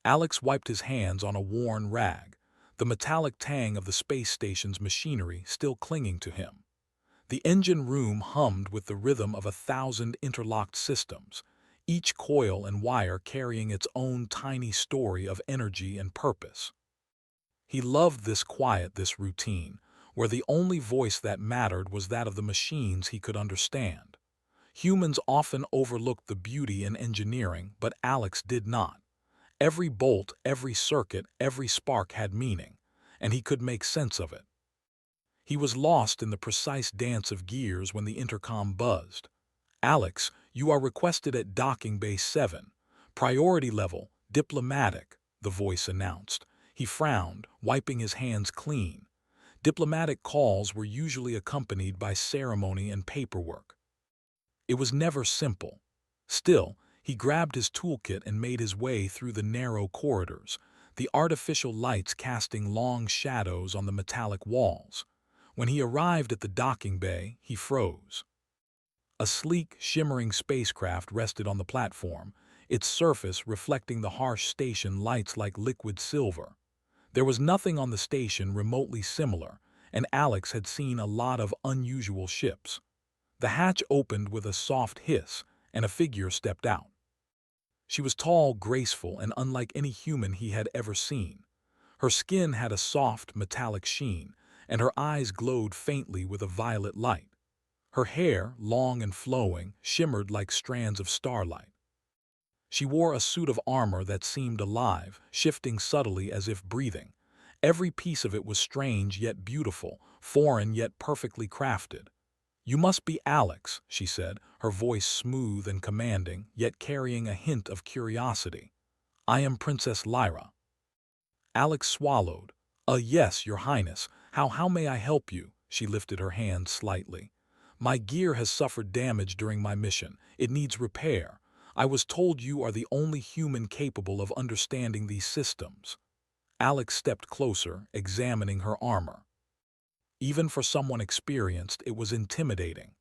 Alex wiped his hands on a worn rag, the metallic tang of the space station's machinery still clinging to him. The engine room hummed with the rhythm of 1,000 interlocked systems, each coil and wire carrying its own tiny story of energy and purpose. He loved this quiet, this routine, where the only voice that mattered was that of the machines he could understand. Humans often overlooked the beauty in engineering, but Alex did not. Every bolt, every circuit, every spark had meaning, and he could make sense of it. He was lost in the precise dance of gears when the intercom buzzed. "Alex, you are requested at docking bay 7. Priority level, diplomatic," the voice announced. He frowned, wiping his hands clean. Diplomatic calls were usually accompanied by ceremony and paperwork. It was never simple. Still, he grabbed his toolkit and made his way through the narrow corridors, the artificial lights casting long shadows on the metallic walls. When he arrived at the docking bay, he froze. A sleek, shimmering spacecraft rested on the platform, its surface reflecting the harsh station lights like liquid silver. There was nothing on the station remotely similar, and Alex had seen a lot of unusual ships. The hatch opened with a soft hiss, and a figure stepped out. She was tall, graceful, and unlike any human he had ever seen. Her skin had a soft, metallic sheen, and her eyes glowed faintly with a violet light. Her hair, long and flowing, shimmered like strands of starlight. She wore a suit of armor that seemed alive, shifting subtly as if breathing. Every piece of it was strange yet beautiful, foreign yet perfectly crafted. "You must be Alex," she said, her voice smooth and commanding, yet carrying a hint of curiosity. "I am Princess Lyra." Alex swallowed. Yes, Your Highness. How may I help you?" She lifted her hand slightly. "My gear has suffered damage during my mission. It needs repair. I was told you are the only human capable of understanding these systems." Alex stepped closer, examining her armor. Even for someone experienced, it was intimidating.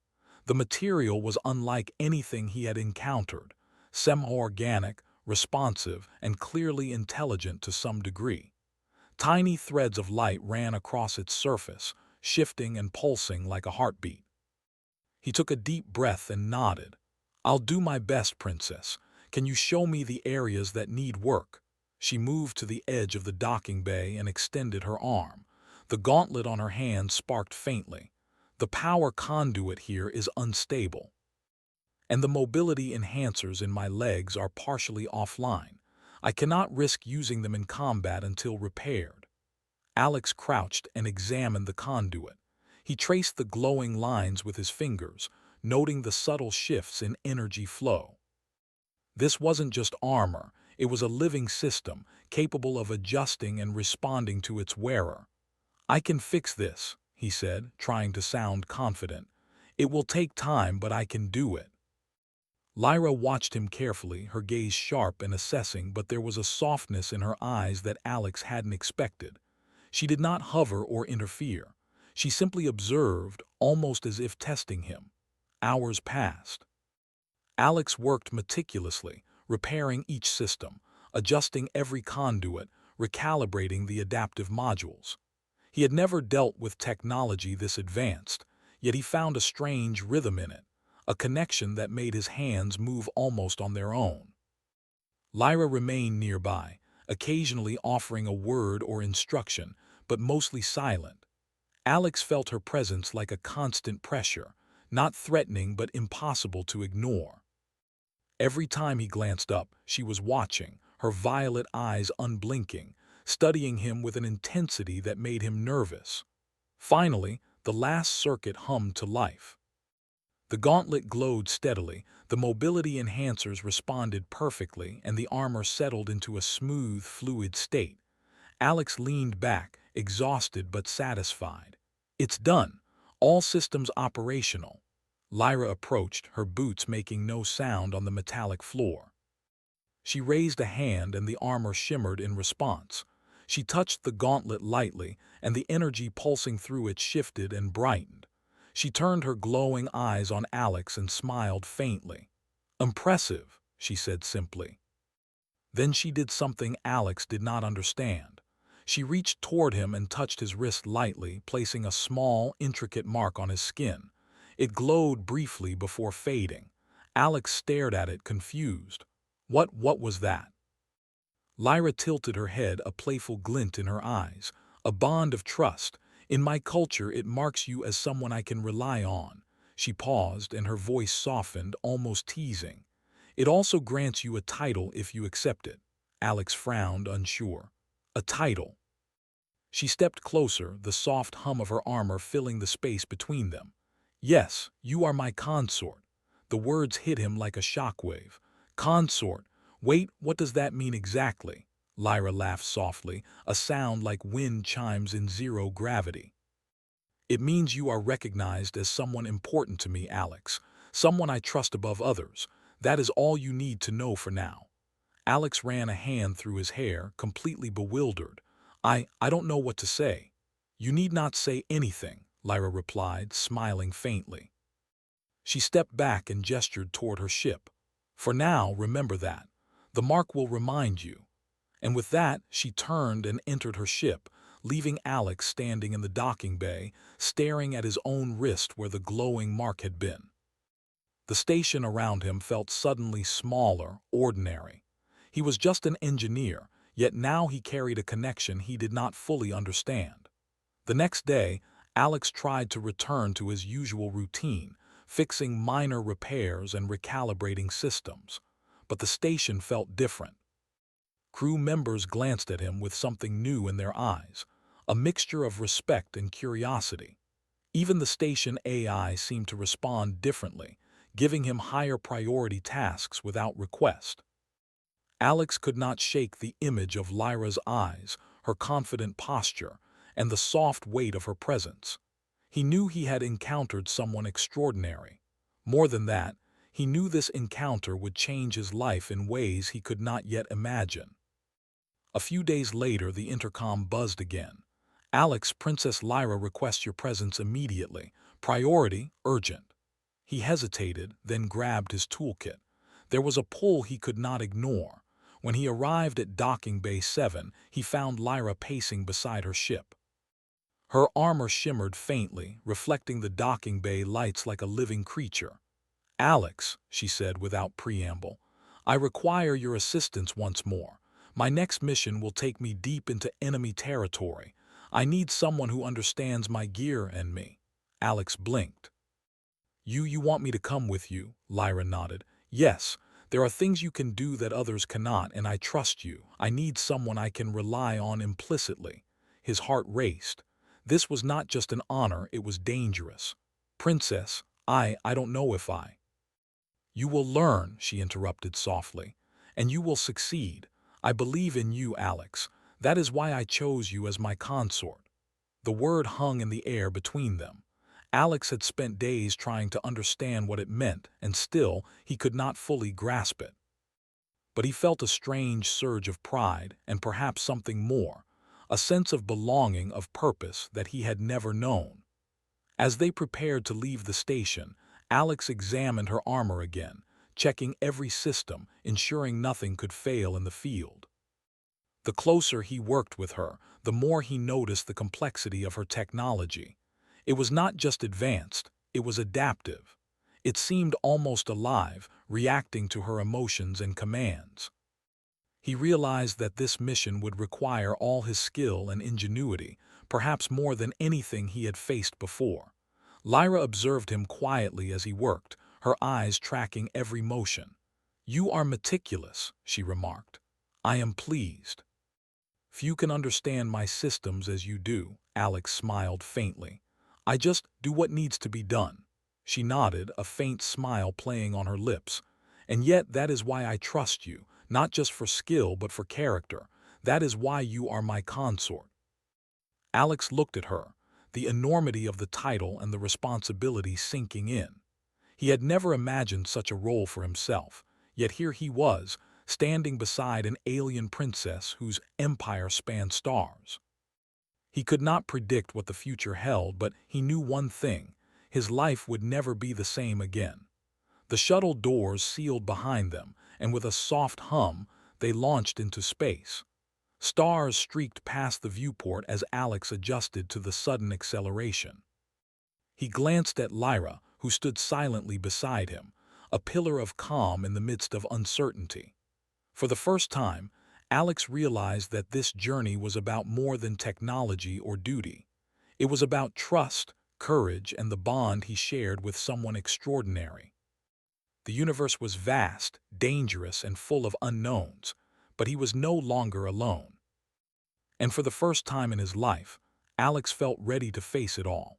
The material was unlike anything he had encountered, semi-organic, responsive, and clearly intelligent to some degree. Tiny threads of light ran across its surface, shifting and pulsing like a heartbeat. He took a deep breath and nodded. "I'll do my best, Princess. Can you show me the areas that need work?" She moved to the edge of the docking bay and extended her arm. The gauntlet on her hand sparked faintly. "The power conduit here is unstable, and the mobility enhancers in my legs are partially offline. I cannot risk using them in combat until repaired." Alex crouched and examined the conduit. He traced the glowing lines with his fingers, noting the subtle shifts in energy flow. This wasn't just armor, it was a living system, capable of adjusting and responding to its wearer. "I can fix this," he said, trying to sound confident. "It will take time, but I can do it." Lyra watched him carefully, her gaze sharp and assessing, but there was a softness in her eyes that Alex hadn't expected. She did not hover or interfere. She simply observed, almost as if testing him. Hours passed. Alex worked meticulously, repairing each system, adjusting every conduit, recalibrating the adaptive modules. He had never dealt with technology this advanced, yet he found a strange rhythm in it, a connection that made his hands move almost on their own. Lyra remained nearby, occasionally offering a word or instruction, but mostly silent. Alex felt her presence like a constant pressure, not threatening but impossible to ignore. Every time he glanced up, she was watching, her violet eyes unblinking, studying him with an intensity that made him nervous. Finally, the last circuit hummed to life. The gauntlet glowed steadily, the mobility enhancers responded perfectly, and the armor settled into a smooth, fluid state. Alex leaned back, exhausted but satisfied. "It's done. All systems operational." Lyra approached, her boots making no sound on the metallic floor. She raised a hand and the armor shimmered in response. She touched the gauntlet lightly, and the energy pulsing through it shifted and brightened. She turned her glowing eyes on Alex and smiled faintly. "Impressive," she said simply. Then she did something Alex did not understand. She reached toward him and touched his wrist lightly, placing a small, intricate mark on his skin. It glowed briefly before fading. Alex stared at it, confused. What was that? Lyra tilted her head, a playful glint in her eyes. A bond of trust. In my culture, it marks you as someone I can rely on. She paused, and her voice softened, almost teasing. It also grants you a title if you accept it. Alex frowned, unsure. A title. She stepped closer, the soft hum of her armor filling the space between them. Yes, you are my consort. The words hit him like a shockwave. Consort. Wait, what does that mean exactly? Lyra laughed softly, a sound like wind chimes in zero gravity. It means you are recognized as someone important to me, Alex. Someone I trust above others. That is all you need to know for now. Alex ran a hand through his hair, completely bewildered. I don't know what to say. You need not say anything, Lyra replied, smiling faintly. She stepped back and gestured toward her ship. For now, remember that. The mark will remind you. And with that, she turned and entered her ship, leaving Alex standing in the docking bay, staring at his own wrist where the glowing mark had been. The station around him felt suddenly smaller, ordinary. He was just an engineer, yet now he carried a connection he did not fully understand. The next day, Alex tried to return to his usual routine, fixing minor repairs and recalibrating systems. But the station felt different. Crew members glanced at him with something new in their eyes, a mixture of respect and curiosity. Even the station AI seemed to respond differently, giving him higher priority tasks without request. Alex could not shake the image of Lyra's eyes, her confident posture, and the soft weight of her presence. He knew he had encountered someone extraordinary. More than that, he knew this encounter would change his life in ways he could not yet imagine. A few days later, the intercom buzzed again. Alex, Princess Lyra requests your presence immediately. Priority, urgent. He hesitated, then grabbed his toolkit. There was a pull he could not ignore. When he arrived at Docking Bay 7, he found Lyra pacing beside her ship. Her armor shimmered faintly, reflecting the docking bay lights like a living creature. Alex, she said without preamble, I require your assistance once more. My next mission will take me deep into enemy territory. I need someone who understands my gear and me. Alex blinked. You want me to come with you? Lyra nodded. Yes, there are things you can do that others cannot, and I trust you. I need someone I can rely on implicitly. His heart raced. This was not just an honor, it was dangerous. Princess, I don't know if I. You will learn, she interrupted softly, and you will succeed. I believe in you, Alex. That is why I chose you as my consort. The word hung in the air between them. Alex had spent days trying to understand what it meant, and still he could not fully grasp it. But he felt a strange surge of pride, and perhaps something more, a sense of belonging, of purpose that he had never known. As they prepared to leave the station, Alex examined her armor again, checking every system, ensuring nothing could fail in the field. The closer he worked with her, the more he noticed the complexity of her technology. It was not just advanced, it was adaptive. It seemed almost alive, reacting to her emotions and commands. He realized that this mission would require all his skill and ingenuity, perhaps more than anything he had faced before. Lyra observed him quietly as he worked, her eyes tracking every motion. You are meticulous, she remarked. I am pleased. Few can understand my systems as you do, Alex smiled faintly. I just do what needs to be done. She nodded, a faint smile playing on her lips. And yet that is why I trust you, not just for skill but for character. That is why you are my consort. Alex looked at her, the enormity of the title and the responsibility sinking in. He had never imagined such a role for himself, yet here he was, standing beside an alien princess whose empire spanned stars. He could not predict what the future held, but he knew one thing: his life would never be the same again. The shuttle doors sealed behind them, and with a soft hum, they launched into space. Stars streaked past the viewport as Alex adjusted to the sudden acceleration. He glanced at Lyra, who stood silently beside him, a pillar of calm in the midst of uncertainty. For the first time, Alex realized that this journey was about more than technology or duty. It was about trust, courage, and the bond he shared with someone extraordinary. The universe was vast, dangerous, and full of unknowns, but he was no longer alone. And for the first time in his life, Alex felt ready to face it all.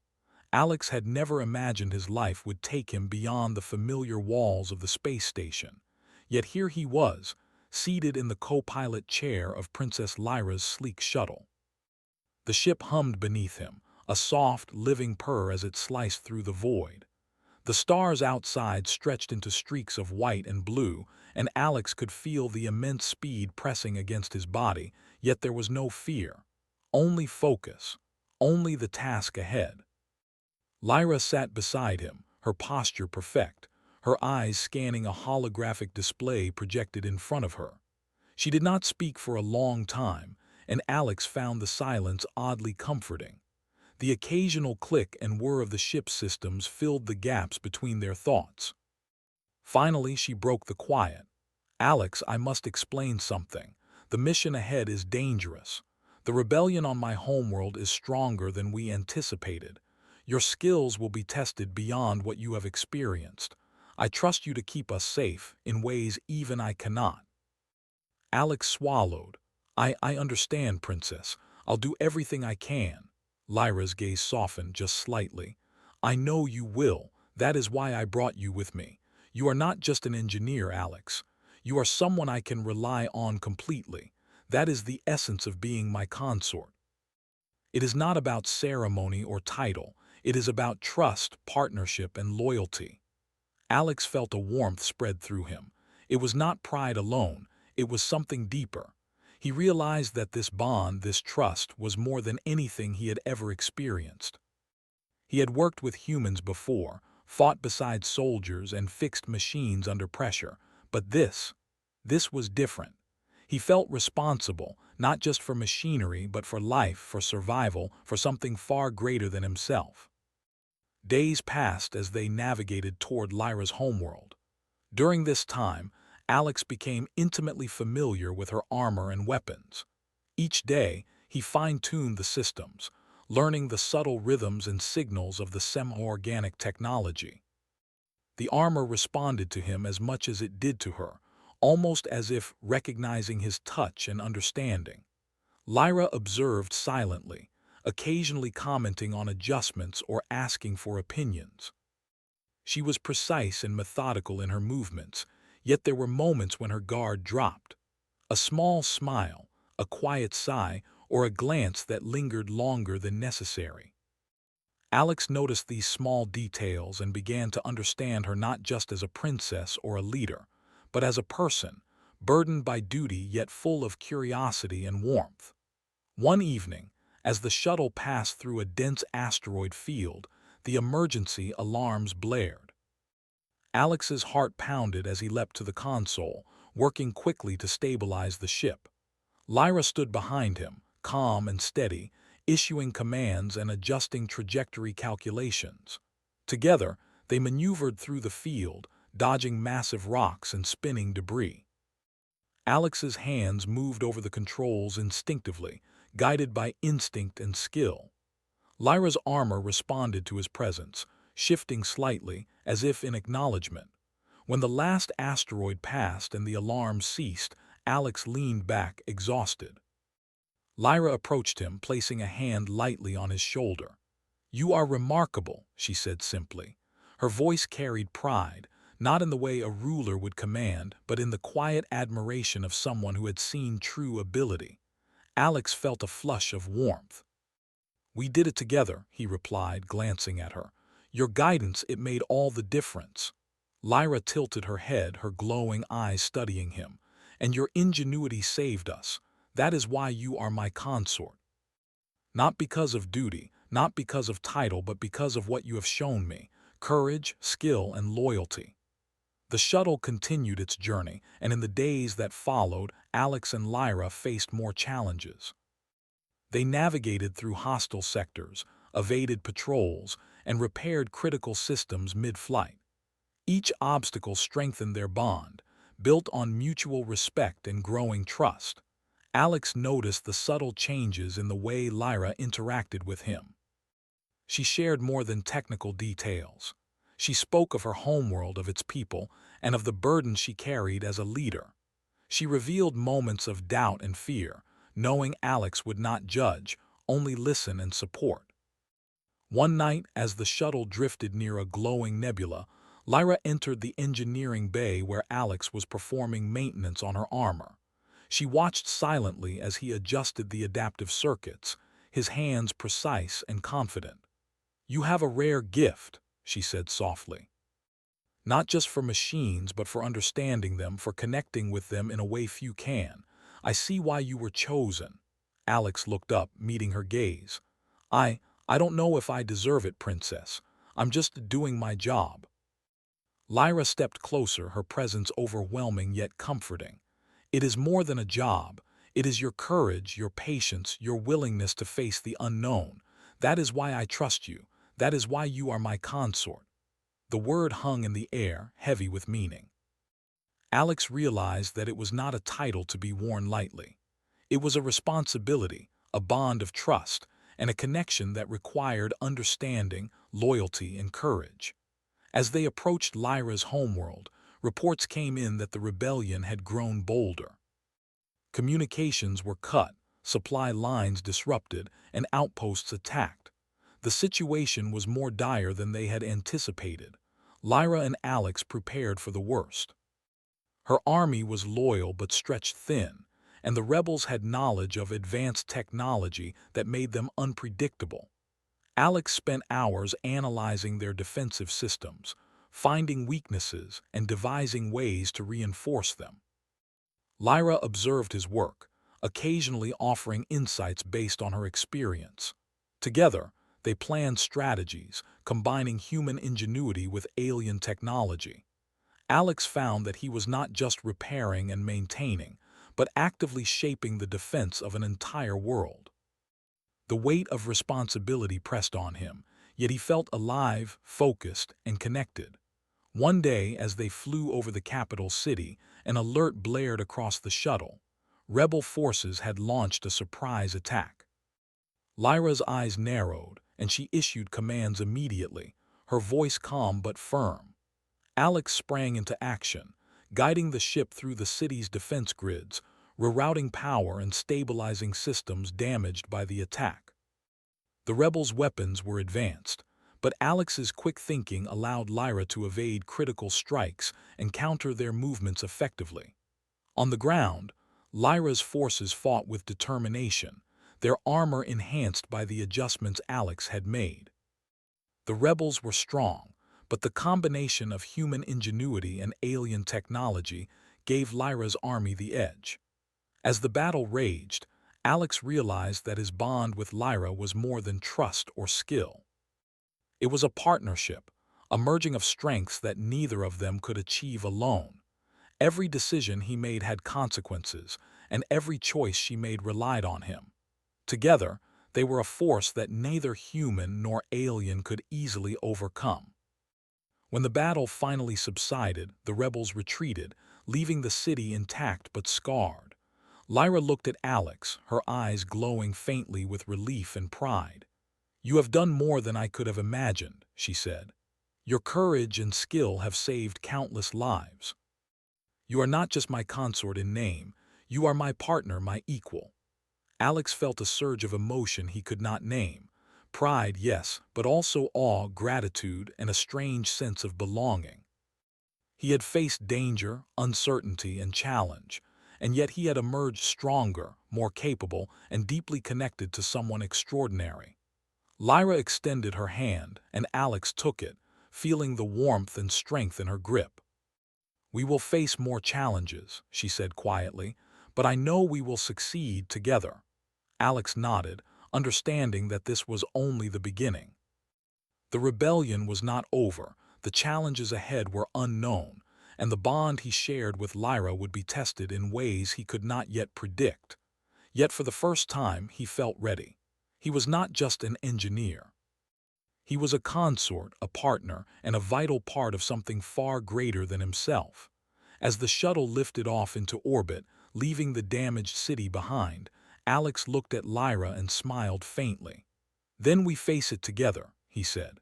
Alex had never imagined his life would take him beyond the familiar walls of the space station. Yet here he was, seated in the co-pilot chair of Princess Lyra's sleek shuttle. The ship hummed beneath him, a soft, living purr as it sliced through the void. The stars outside stretched into streaks of white and blue, and Alex could feel the immense speed pressing against his body, yet there was no fear. Only focus. Only the task ahead. Lyra sat beside him, her posture perfect, her eyes scanning a holographic display projected in front of her. She did not speak for a long time, and Alex found the silence oddly comforting. The occasional click and whir of the ship's systems filled the gaps between their thoughts. Finally, she broke the quiet. "Alex, I must explain something. The mission ahead is dangerous. The rebellion on my homeworld is stronger than we anticipated. Your skills will be tested beyond what you have experienced. I trust you to keep us safe in ways even I cannot." Alex swallowed. I understand, Princess. I'll do everything I can." Lyra's gaze softened just slightly. "I know you will. That is why I brought you with me. You are not just an engineer, Alex. You are someone I can rely on completely. That is the essence of being my consort. It is not about ceremony or title. It is about trust, partnership, and loyalty." Alex felt a warmth spread through him. It was not pride alone. It was something deeper. He realized that this bond, this trust, was more than anything he had ever experienced. He had worked with humans before, fought beside soldiers, and fixed machines under pressure. But this was different. He felt responsible, not just for machinery, but for life, for survival, for something far greater than himself. Days passed as they navigated toward Lyra's homeworld. During this time, Alex became intimately familiar with her armor and weapons. Each day, he fine-tuned the systems, learning the subtle rhythms and signals of the semi-organic technology. The armor responded to him as much as it did to her, almost as if recognizing his touch and understanding. Lyra observed silently, occasionally commenting on adjustments or asking for opinions. She was precise and methodical in her movements, yet there were moments when her guard dropped. A small smile, a quiet sigh, or a glance that lingered longer than necessary. Alex noticed these small details and began to understand her not just as a princess or a leader, but as a person, burdened by duty yet full of curiosity and warmth. One evening, as the shuttle passed through a dense asteroid field, the emergency alarms blared. Alex's heart pounded as he leapt to the console, working quickly to stabilize the ship. Lyra stood behind him, calm and steady, issuing commands and adjusting trajectory calculations. Together, they maneuvered through the field, dodging massive rocks and spinning debris. Alex's hands moved over the controls instinctively, guided by instinct and skill. Lyra's armor responded to his presence, shifting slightly, as if in acknowledgement. When the last asteroid passed and the alarm ceased, Alex leaned back, exhausted. Lyra approached him, placing a hand lightly on his shoulder. "You are remarkable," she said simply. Her voice carried pride, not in the way a ruler would command, but in the quiet admiration of someone who had seen true ability. Alex felt a flush of warmth. "We did it together," he replied, glancing at her. "Your guidance, it made all the difference." Lyra tilted her head, her glowing eyes studying him. "And your ingenuity saved us. That is why you are my consort. Not because of duty, not because of title, but because of what you have shown me: courage, skill, and loyalty." The shuttle continued its journey, and in the days that followed, Alex and Lyra faced more challenges. They navigated through hostile sectors, evaded patrols, and repaired critical systems mid-flight. Each obstacle strengthened their bond, built on mutual respect and growing trust. Alex noticed the subtle changes in the way Lyra interacted with him. She shared more than technical details. She spoke of her homeworld, of its people, and of the burden she carried as a leader. She revealed moments of doubt and fear, knowing Alex would not judge, only listen and support. One night, as the shuttle drifted near a glowing nebula, Lyra entered the engineering bay where Alex was performing maintenance on her armor. She watched silently as he adjusted the adaptive circuits, his hands precise and confident. "You have a rare gift," she said softly. "Not just for machines, but for understanding them, for connecting with them in a way few can. I see why you were chosen." Alex looked up, meeting her gaze. I don't know if I deserve it, Princess. I'm just doing my job." Lyra stepped closer, her presence overwhelming yet comforting. "It is more than a job. It is your courage, your patience, your willingness to face the unknown. That is why I trust you. That is why you are my consort." The word hung in the air, heavy with meaning. Alex realized that it was not a title to be worn lightly. It was a responsibility, a bond of trust, and a connection that required understanding, loyalty, and courage. As they approached Lyra's homeworld, reports came in that the rebellion had grown bolder. Communications were cut, supply lines disrupted, and outposts attacked. The situation was more dire than they had anticipated. Lyra and Alex prepared for the worst. Her army was loyal but stretched thin, and the rebels had knowledge of advanced technology that made them unpredictable. Alex spent hours analyzing their defensive systems, finding weaknesses and devising ways to reinforce them. Lyra observed his work, occasionally offering insights based on her experience. Together, they planned strategies, combining human ingenuity with alien technology. Alex found that he was not just repairing and maintaining, but actively shaping the defense of an entire world. The weight of responsibility pressed on him, yet he felt alive, focused, and connected. One day, as they flew over the capital city, an alert blared across the shuttle. Rebel forces had launched a surprise attack. Lyra's eyes narrowed, and she issued commands immediately, her voice calm but firm. Alex sprang into action, guiding the ship through the city's defense grids, rerouting power and stabilizing systems damaged by the attack. The rebels' weapons were advanced, but Alex's quick thinking allowed Lyra to evade critical strikes and counter their movements effectively. On the ground, Lyra's forces fought with determination, their armor enhanced by the adjustments Alex had made. The rebels were strong, but the combination of human ingenuity and alien technology gave Lyra's army the edge. As the battle raged, Alex realized that his bond with Lyra was more than trust or skill. It was a partnership, a merging of strengths that neither of them could achieve alone. Every decision he made had consequences, and every choice she made relied on him. Together, they were a force that neither human nor alien could easily overcome. When the battle finally subsided, the rebels retreated, leaving the city intact but scarred. Lyra looked at Alex, her eyes glowing faintly with relief and pride. "You have done more than I could have imagined," she said. "Your courage and skill have saved countless lives. You are not just my consort in name, you are my partner, my equal." Alex felt a surge of emotion he could not name. Pride, yes, but also awe, gratitude, and a strange sense of belonging. He had faced danger, uncertainty, and challenge, and yet he had emerged stronger, more capable, and deeply connected to someone extraordinary. Lyra extended her hand, and Alex took it, feeling the warmth and strength in her grip. "We will face more challenges," she said quietly, "but I know we will succeed together." Alex nodded, understanding that this was only the beginning. The rebellion was not over, the challenges ahead were unknown, and the bond he shared with Lyra would be tested in ways he could not yet predict. Yet for the first time, he felt ready. He was not just an engineer. He was a consort, a partner, and a vital part of something far greater than himself. As the shuttle lifted off into orbit, leaving the damaged city behind, Alex looked at Lyra and smiled faintly. "Then we face it together," he said.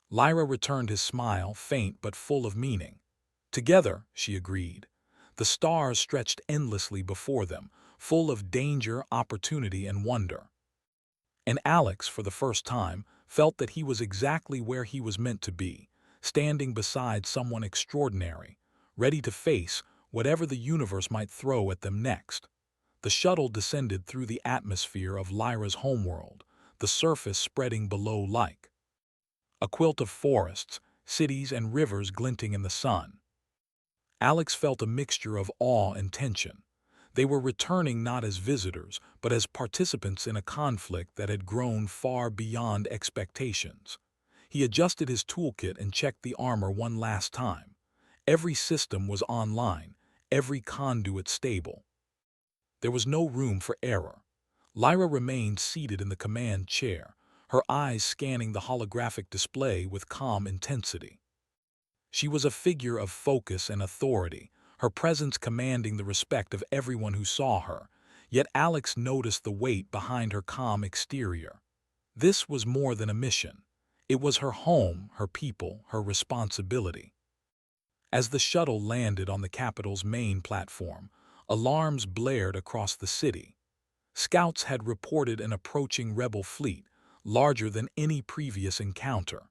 Lyra returned his smile, faint but full of meaning. "Together," she agreed. The stars stretched endlessly before them, full of danger, opportunity, and wonder. And Alex, for the first time, felt that he was exactly where he was meant to be, standing beside someone extraordinary, ready to face whatever the universe might throw at them next. The shuttle descended through the atmosphere of Lyra's homeworld, the surface spreading below like a quilt of forests, cities, and rivers glinting in the sun. Alex felt a mixture of awe and tension. They were returning not as visitors, but as participants in a conflict that had grown far beyond expectations. He adjusted his toolkit and checked the armor one last time. Every system was online, every conduit stable. There was no room for error. Lyra remained seated in the command chair, her eyes scanning the holographic display with calm intensity. She was a figure of focus and authority, her presence commanding the respect of everyone who saw her, yet Alex noticed the weight behind her calm exterior. This was more than a mission. It was her home, her people, her responsibility. As the shuttle landed on the capital's main platform, alarms blared across the city. Scouts had reported an approaching rebel fleet, larger than any previous encounter.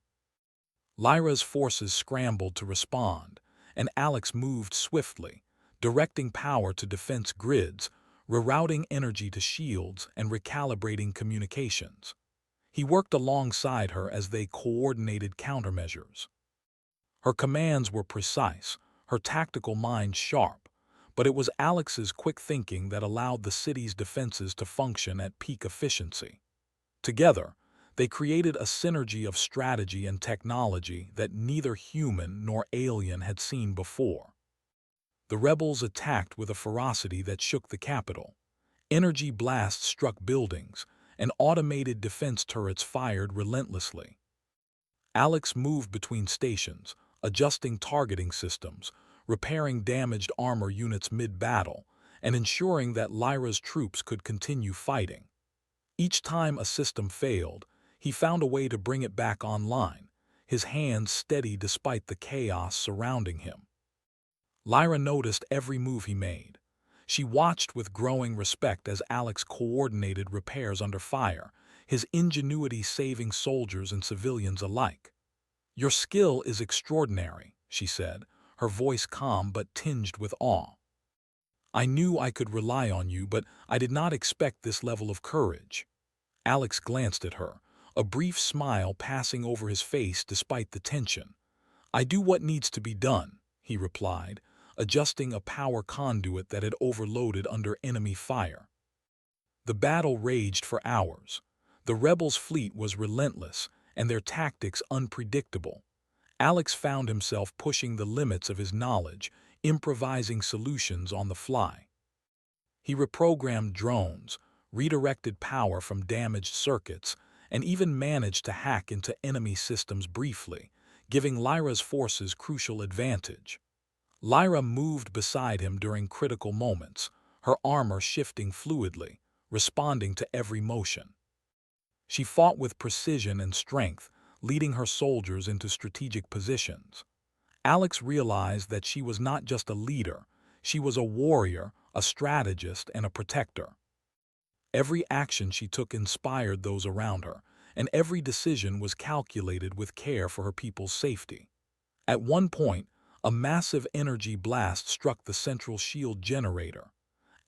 Lyra's forces scrambled to respond, and Alex moved swiftly, directing power to defense grids, rerouting energy to shields, and recalibrating communications. He worked alongside her as they coordinated countermeasures. Her commands were precise, her tactical mind sharp, but it was Alex's quick thinking that allowed the city's defenses to function at peak efficiency. Together, they created a synergy of strategy and technology that neither human nor alien had seen before. The rebels attacked with a ferocity that shook the capital. Energy blasts struck buildings, and automated defense turrets fired relentlessly. Alex moved between stations, adjusting targeting systems, repairing damaged armor units mid-battle, and ensuring that Lyra's troops could continue fighting. Each time a system failed, he found a way to bring it back online, his hands steady despite the chaos surrounding him. Lyra noticed every move he made. She watched with growing respect as Alex coordinated repairs under fire, his ingenuity saving soldiers and civilians alike. "Your skill is extraordinary," she said, her voice calm but tinged with awe. "I knew I could rely on you, but I did not expect this level of courage." Alex glanced at her, a brief smile passing over his face despite the tension. "I do what needs to be done," he replied, adjusting a power conduit that had overloaded under enemy fire. The battle raged for hours. The rebels' fleet was relentless, and their tactics unpredictable. Alex found himself pushing the limits of his knowledge, improvising solutions on the fly. He reprogrammed drones, redirected power from damaged circuits, and even managed to hack into enemy systems briefly, giving Lyra's forces crucial advantage. Lyra moved beside him during critical moments, her armor shifting fluidly, responding to every motion. She fought with precision and strength, leading her soldiers into strategic positions. Alex realized that she was not just a leader, she was a warrior, a strategist, and a protector. Every action she took inspired those around her, and every decision was calculated with care for her people's safety. At one point, a massive energy blast struck the central shield generator.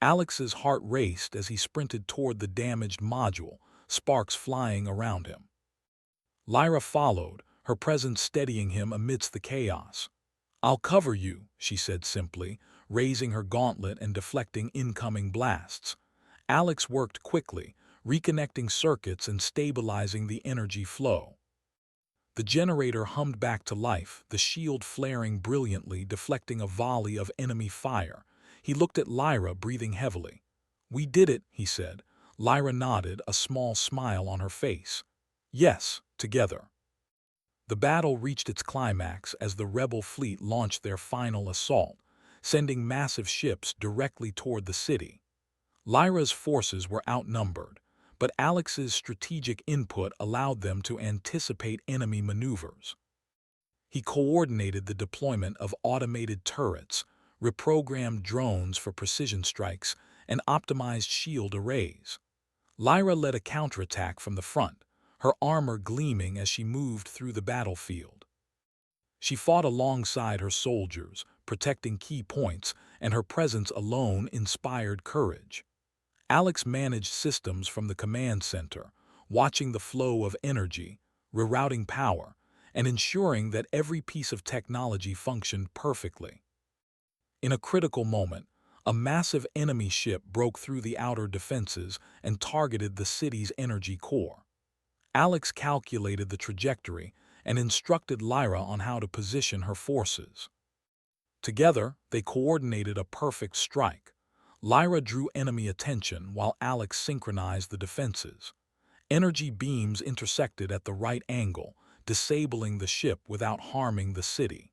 Alex's heart raced as he sprinted toward the damaged module, sparks flying around him. Lyra followed, her presence steadying him amidst the chaos. "I'll cover you," she said simply, raising her gauntlet and deflecting incoming blasts. Alex worked quickly, reconnecting circuits and stabilizing the energy flow. The generator hummed back to life, the shield flaring brilliantly, deflecting a volley of enemy fire. He looked at Lyra, breathing heavily. "We did it," he said. Lyra nodded, a small smile on her face. "Yes, together." The battle reached its climax as the rebel fleet launched their final assault, sending massive ships directly toward the city. Lyra's forces were outnumbered, but Alex's strategic input allowed them to anticipate enemy maneuvers. He coordinated the deployment of automated turrets, reprogrammed drones for precision strikes, and optimized shield arrays. Lyra led a counterattack from the front, her armor gleaming as she moved through the battlefield. She fought alongside her soldiers, protecting key points, and her presence alone inspired courage. Alex managed systems from the command center, watching the flow of energy, rerouting power, and ensuring that every piece of technology functioned perfectly. In a critical moment, a massive enemy ship broke through the outer defenses and targeted the city's energy core. Alex calculated the trajectory and instructed Lyra on how to position her forces. Together, they coordinated a perfect strike. Lyra drew enemy attention while Alex synchronized the defenses. Energy beams intersected at the right angle, disabling the ship without harming the city.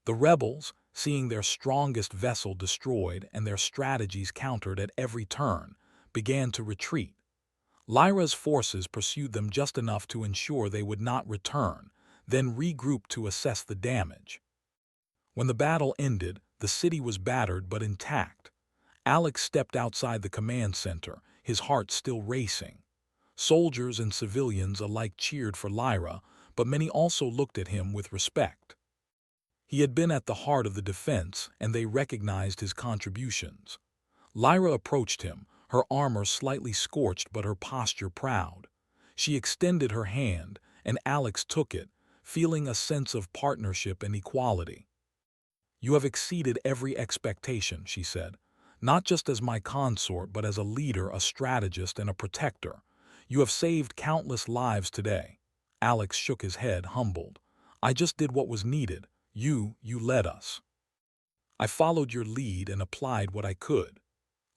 The rebels, seeing their strongest vessel destroyed and their strategies countered at every turn, began to retreat. Lyra's forces pursued them just enough to ensure they would not return, then regrouped to assess the damage. When the battle ended, the city was battered but intact. Alex stepped outside the command center, his heart still racing. Soldiers and civilians alike cheered for Lyra, but many also looked at him with respect. He had been at the heart of the defense, and they recognized his contributions. Lyra approached him, her armor slightly scorched but her posture proud. She extended her hand, and Alex took it, feeling a sense of partnership and equality. "You have exceeded every expectation," she said. "Not just as my consort, but as a leader, a strategist, and a protector. You have saved countless lives today." Alex shook his head, humbled. "I just did what was needed. You led us. I followed your lead and applied what I could."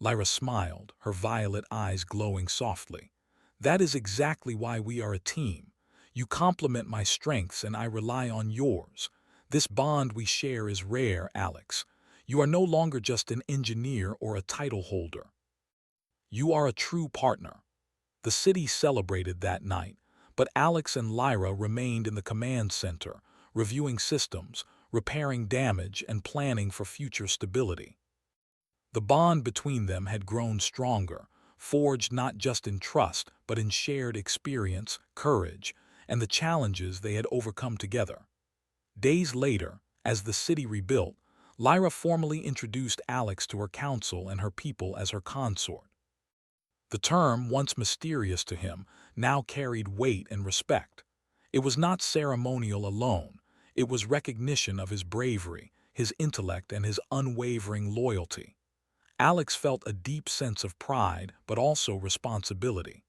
Lyra smiled, her violet eyes glowing softly. "That is exactly why we are a team. You complement my strengths and I rely on yours. This bond we share is rare, Alex. You are no longer just an engineer or a title holder. You are a true partner." The city celebrated that night, but Alex and Lyra remained in the command center, reviewing systems, repairing damage, and planning for future stability. The bond between them had grown stronger, forged not just in trust, but in shared experience, courage, and the challenges they had overcome together. Days later, as the city rebuilt, Lyra formally introduced Alex to her council and her people as her consort. The term, once mysterious to him, now carried weight and respect. It was not ceremonial alone, it was recognition of his bravery, his intellect, and his unwavering loyalty. Alex felt a deep sense of pride, but also responsibility.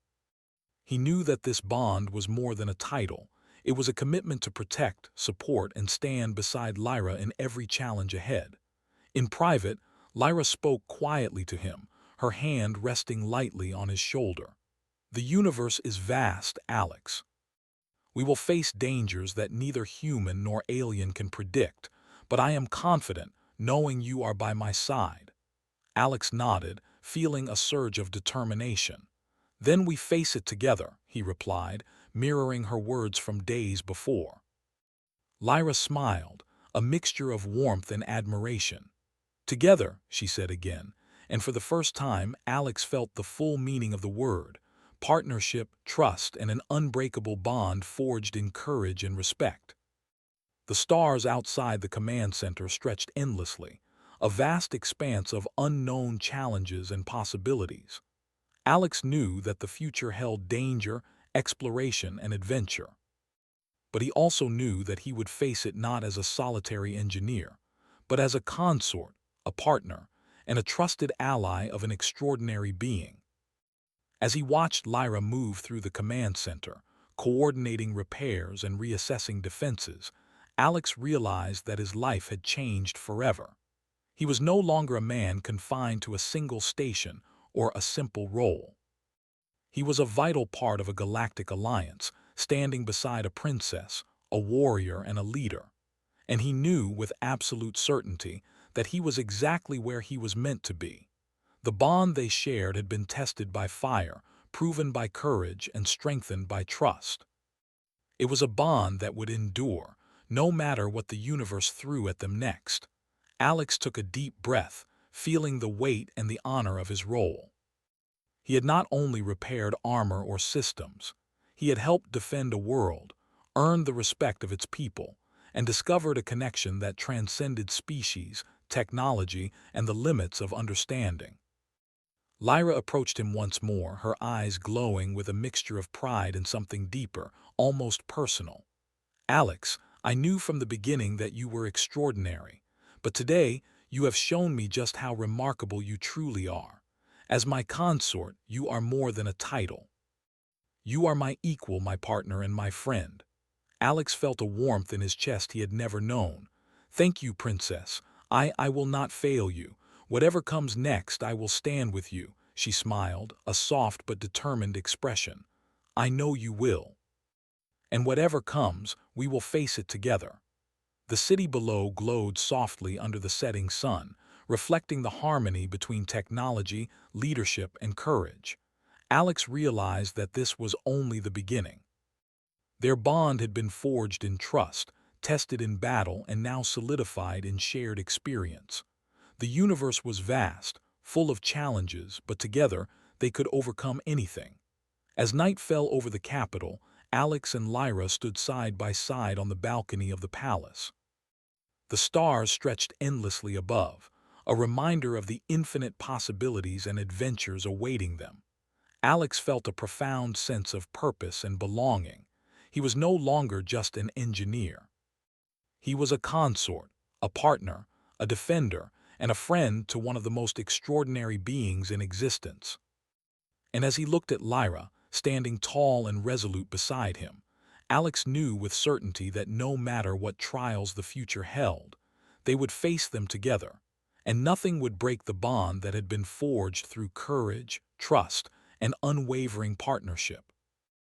He knew that this bond was more than a title. It was a commitment to protect, support, and stand beside Lyra in every challenge ahead. In private, Lyra spoke quietly to him, her hand resting lightly on his shoulder. "The universe is vast, Alex. We will face dangers that neither human nor alien can predict, but I am confident, knowing you are by my side." Alex nodded, feeling a surge of determination. "Then we face it together," he replied, mirroring her words from days before. Lyra smiled, a mixture of warmth and admiration. "Together," she said again, and for the first time Alex felt the full meaning of the word: partnership, trust, and an unbreakable bond forged in courage and respect. The stars outside the command center stretched endlessly, a vast expanse of unknown challenges and possibilities. Alex knew that the future held danger, exploration, and adventure. But he also knew that he would face it not as a solitary engineer, but as a consort, a partner, and a trusted ally of an extraordinary being. As he watched Lyra move through the command center, coordinating repairs and reassessing defenses, Alex realized that his life had changed forever. He was no longer a man confined to a single station or a simple role. He was a vital part of a galactic alliance, standing beside a princess, a warrior, and a leader. And he knew with absolute certainty that he was exactly where he was meant to be. The bond they shared had been tested by fire, proven by courage, and strengthened by trust. It was a bond that would endure, no matter what the universe threw at them next. Alex took a deep breath, feeling the weight and the honor of his role. He had not only repaired armor or systems, he had helped defend a world, earned the respect of its people, and discovered a connection that transcended species, technology, and the limits of understanding. Lyra approached him once more, her eyes glowing with a mixture of pride and something deeper, almost personal. Alex, I knew from the beginning that you were extraordinary, but today you have shown me just how remarkable you truly are. As my consort, you are more than a title. You are my equal, my partner, and my friend. Alex felt a warmth in his chest he had never known. Thank you, princess. I will not fail you. Whatever comes next, I will stand with you, she smiled, a soft but determined expression. I know you will. And whatever comes, we will face it together. The city below glowed softly under the setting sun, reflecting the harmony between technology, leadership, and courage. Alex realized that this was only the beginning. Their bond had been forged in trust, tested in battle, and now solidified in shared experience. The universe was vast, full of challenges, but together they could overcome anything. As night fell over the capital, Alex and Lyra stood side by side on the balcony of the palace. The stars stretched endlessly above, a reminder of the infinite possibilities and adventures awaiting them. Alex felt a profound sense of purpose and belonging. He was no longer just an engineer. He was a consort, a partner, a defender, and a friend to one of the most extraordinary beings in existence. And as he looked at Lyra, standing tall and resolute beside him, Alex knew with certainty that no matter what trials the future held, they would face them together, and nothing would break the bond that had been forged through courage, trust, and unwavering partnership.